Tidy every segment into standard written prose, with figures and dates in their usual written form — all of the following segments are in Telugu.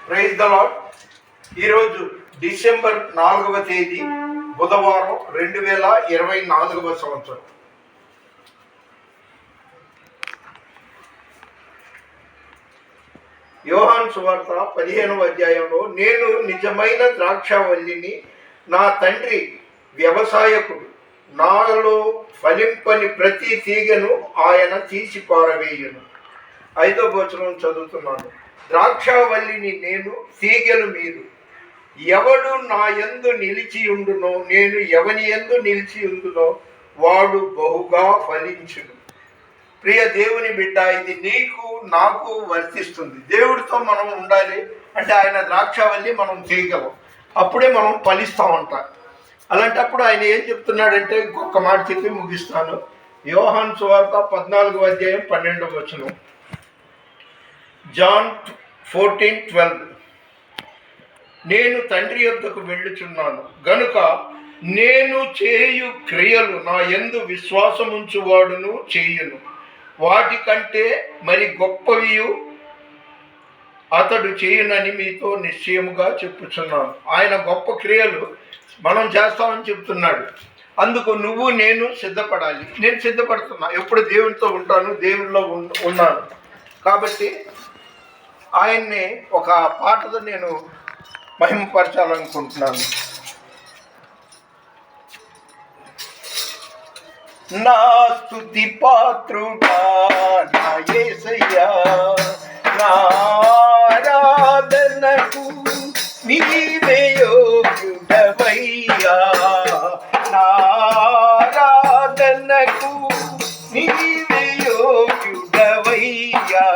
Praise the lord. ఈరోజు డిసెంబర్ 4వ తేదీ బుధవారం 2024వ సంవత్సరం. యోహాను సువార్త 15వ అధ్యాయంలో, నేను నిజమైన ద్రాక్షావల్లిని, నా తండ్రి వ్యవసాయకుడు, నాలో ఫలింపని ప్రతి తీగను ఆయన తీసి పారవేయును. 5వ వచనం చదువుతున్నాను. ద్రాక్షావల్లిని నేను, తీగలు మీరు. ఎవడు నా యందు నిలిచి ఉండునో, నేను ఎవని యందు నిలిచి ఉండునో వాడు బహుగా ఫలించును. ప్రియ దేవుని బిడ్డ, ఇది నీకు నాకు వర్తిస్తుంది. దేవుడితో మనం ఉండాలి అంటే ఆయన ద్రాక్షావల్లి, మనం తీగలం. అప్పుడే మనం ఫలిస్తామంట. అలాంటప్పుడు ఆయన ఏం చెప్తున్నాడంటే, ఇంకొక మాట చెప్పి ముగిస్తాను. యోహాను సువార్త 14వ అధ్యాయం 12వ వచనం. జాన్ 14:12. నేను తండ్రి యొద్దకు వెళ్ళుచున్నాను గనుక నేను చేయు క్రియలు నా యందు విశ్వాసముంచువాడును చేయును, వాటికంటే మరి గొప్పవి అతడు చేయునని మీతో నిశ్చయముగా చెప్పుచున్నాను. ఆయన గొప్ప క్రియలు మనం చేస్తామని చెప్తున్నాడు. అందుకు నువ్వు నేను సిద్ధపడాలి. నేను సిద్ధపడుతున్నా. ఎప్పుడు దేవునితో ఉంటాను, దేవునిలో ఉన్నాను. కాబట్టి ఆయన్ని ఒక పాటతో నేను మహిమపరచాలనుకుంటున్నాను. నా స్తుతి పాత్రుడా నా యేసయ్యా, నా ఆరాధనకు నీవే యోగ్యుడవయ్యా, నా ఆరాధనకు నీవే యోగ్యుడవయ్యా,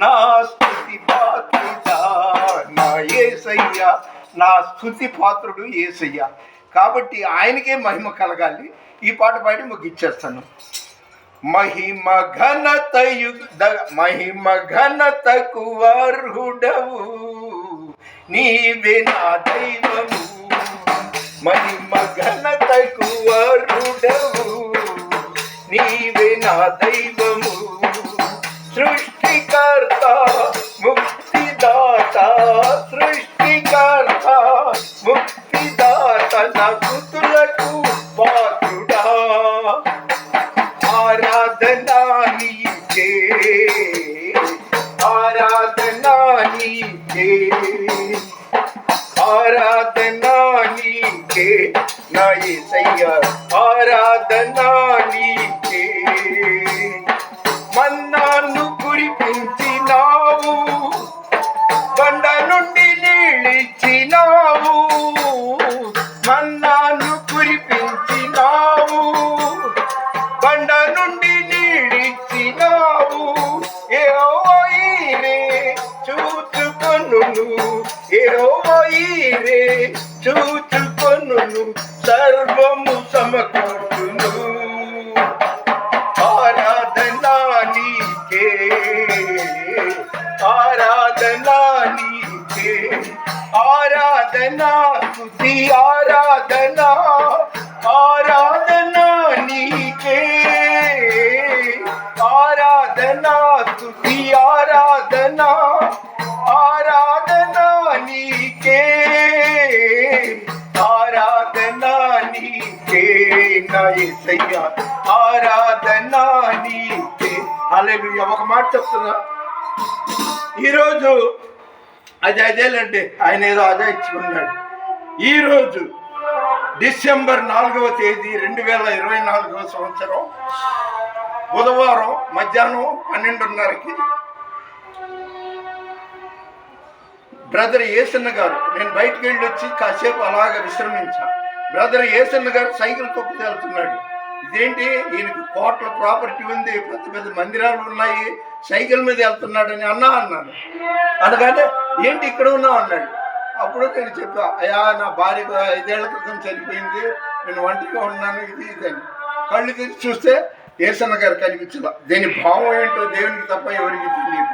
నా స్తుతి పాత్రుడా నా యేసయ్యా. నా స్తుతి పాత్రుడు యేసయ్యా. కాబట్టి ఆయనకే మహిమ కలగాలి. ఈ పాట పాడి ముగిచ్చేస్తాను. మహిమ ఘనతకు అర్హుడవు నీవే నా దైవము, మహిమ ఘనతకు అర్హుడవు నీవే నా దైవము, సృష్టికర్త ముక్తిదాత, సృష్టికర్త ముక్తిదాత, నా స్తుతులకు పాత్రుడా, ఆరాధనా నీకే, ఆరాధనా నీకే, ఆరాధనా నీకే నా యేసయ్యా, ఆరాధనా నీకే. మన్నాను కురిపించినావు, బండ నుండి నీళ్ళిచ్చినావు, మన్నాను కురిపించినావు, బండ నుండి నీళ్ళిచ్చినావు. యెహోవా ఈరే చూచుకొనును, యెహోవా ఈరే చూచుకొనును, సర్వము సమకూర్చును. ఆరాధనా నీకే, ఆరాధనా నీకే, ఆరాధనా స్తుతి ఆరాధనా, ఆరాధనా నీకే, ఆరాధనా స్తుతి ఆరాధనా, ఆరాధనా నీకే, ఆరాధనా నీకే నా యేసయ్యా, ఆరాధనా నీకే. హల్లెలూయా. ఒక మాట చెప్తున్నా. ఈరోజు అదేలంటే ఆయన ఏదో అదే ఇచ్చుకున్నాడు. ఈరోజు డిసెంబర్ 4వ తేదీ 2024వ సంవత్సరం బుధవారం మధ్యాహ్నం 12:30కి బ్రదర్ ఏసన్న గారు, నేను బయటకు వెళ్ళి వచ్చి కాసేపు అలాగ విశ్రమించా. బ్రదర్ ఏసన్న గారు సైకిల్ తొక్కు వెళ్తున్నాడు. ఇదేంటి, ఈయనకి కోట్ల ప్రాపర్టీ ఉంది, పెద్ద పెద్ద మందిరాలు ఉన్నాయి, సైకిల్ మీద వెళ్తున్నాడని అన్నాను. అనగానే ఏంటి ఇక్కడ ఉన్నావు అన్నాడు. అప్పుడు నేను చెప్పా, అయ్యా నా భార్య 5 ఏళ్ల క్రితం చనిపోయింది, నేను ఒంటిగా ఉన్నాను, ఇది ఇదని. కళ్ళు తెరిచి చూస్తే ఏసన్న గారు కనిపించదా. దీని భావం ఏంటో దేవునికి తప్ప ఎవరికి తెలియదు.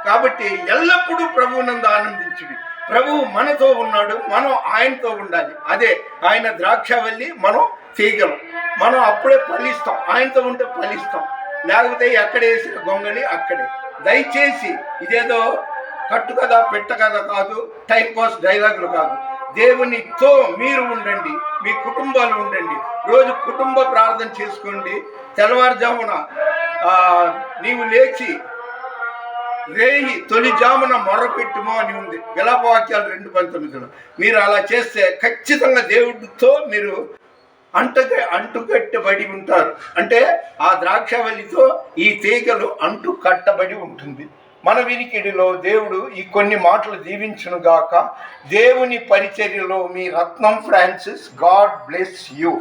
కాబట్టి ఎల్లప్పుడూ ప్రభువునందు ఆనందించుడి. ప్రభువు మనతో ఉన్నాడు, మనం ఆయనతో ఉండాలి. అదే ఆయన ద్రాక్షావల్లి, మనం తీగలం. మనం అప్పుడే ఫలిస్తాం. ఆయనతో ఉంటే ఫలిస్తాం, లేకపోతే ఎక్కడ వేసిన గొంగళి అక్కడే. దయచేసి ఇదేదో కట్టు కథ పెట్ట కథ కాదు, టైం పాస్ డైలాగులు కాదు. దేవునితో మీరు ఉండండి, మీ కుటుంబాలు ఉండండి. రోజు కుటుంబ ప్రార్థన చేసుకోండి. తెల్లవారుజామున నీవు లేచి రేయి తొలి జామున మొర్రపెట్టుమో అని ఉంది విలాపవాక్యాలు 2:19. మీరు అలా చేస్తే ఖచ్చితంగా దేవుడితో మీరు అంటుకట్టబడి ఉంటారు. అంటే ఆ ద్రాక్షవల్లితో ఈ తీగలు అంటు కట్టబడి ఉంటుంది. మన వినికిడిలో దేవుడు ఈ కొన్ని మాటలు దీవించునుగాక. దేవుని పరిచర్యలో మీ రత్నం ఫ్రాన్సిస్. God bless you.